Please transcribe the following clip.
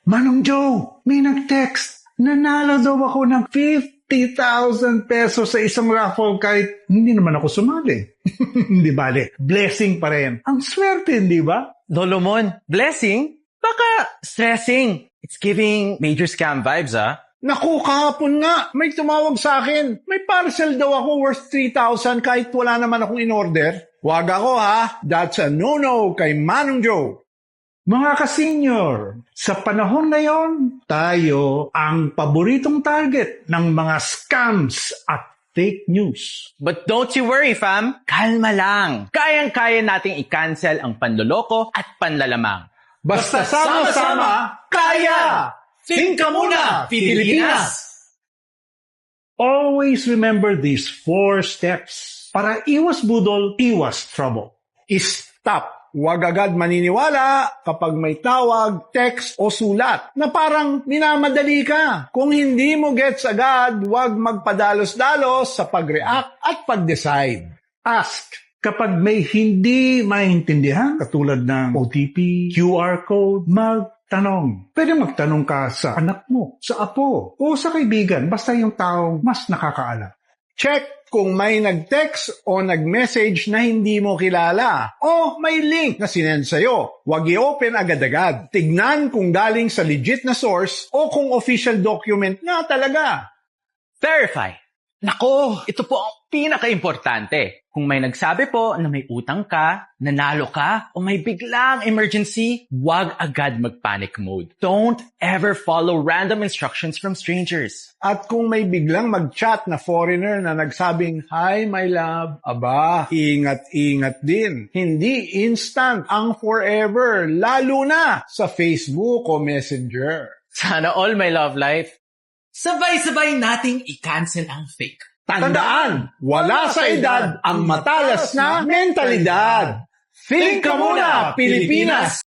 Manong Joe, may nag-text. Nanalo daw ako ng 50,000 pesos sa isang raffle kahit hindi naman ako sumali. Hindi bale, blessing pa rin. Ang swerte, di ba? Lolomon, blessing? Baka stressing. It's giving major scam vibes, ah. Naku, kahapon nga, may tumawag sa akin. May parcel daw ako worth 3,000 kahit wala naman akong in-order. Wag ako ha, that's a no-no kay Manong Joe. Mga ka-senior, sa panahon na yon, tayo ang paboritong target ng mga scams at fake news. But don't you worry, fam. Kalma lang. Kayang-kaya nating i-cancel ang panloloko at panlalamang. Basta sama-sama, kaya! Think ka muna, Pilipinas! Always remember these 4 steps. Para iwas budol, iwas trouble. Stop! Huwag agad maniniwala kapag may tawag, text o sulat na parang minamadali ka. Kung hindi mo gets agad, huwag magpadalos-dalos sa pag-react at pag-decide. Ask. Kapag may hindi maintindihan, katulad ng OTP, QR code, magtanong. Pwede magtanong ka sa anak mo, sa apo, o sa kaibigan, basta yung taong mas nakakaalam. Check kung may nag-text o nag-message na hindi mo kilala o may link na sinend sa'yo. Huwag i-open agad-agad. Tignan kung galing sa legit na source o kung official document nga talaga. Verify. Nako, ito po ang pinaka-importante. Kung may nagsabi po na may utang ka, nanalo ka, o may biglang emergency, huwag agad mag-panic mode. Don't ever follow random instructions from strangers. At kung may biglang mag-chat na foreigner na nagsabing, "Hi, my love," aba, ingat-ingat din. Hindi instant ang forever, lalo na sa Facebook o Messenger. Sana all my love life. Sabay-sabay nating i-cancel ang fake. Tandaan, wala sa edad ang matalas na mentalidad. Think ka muna, Pilipinas!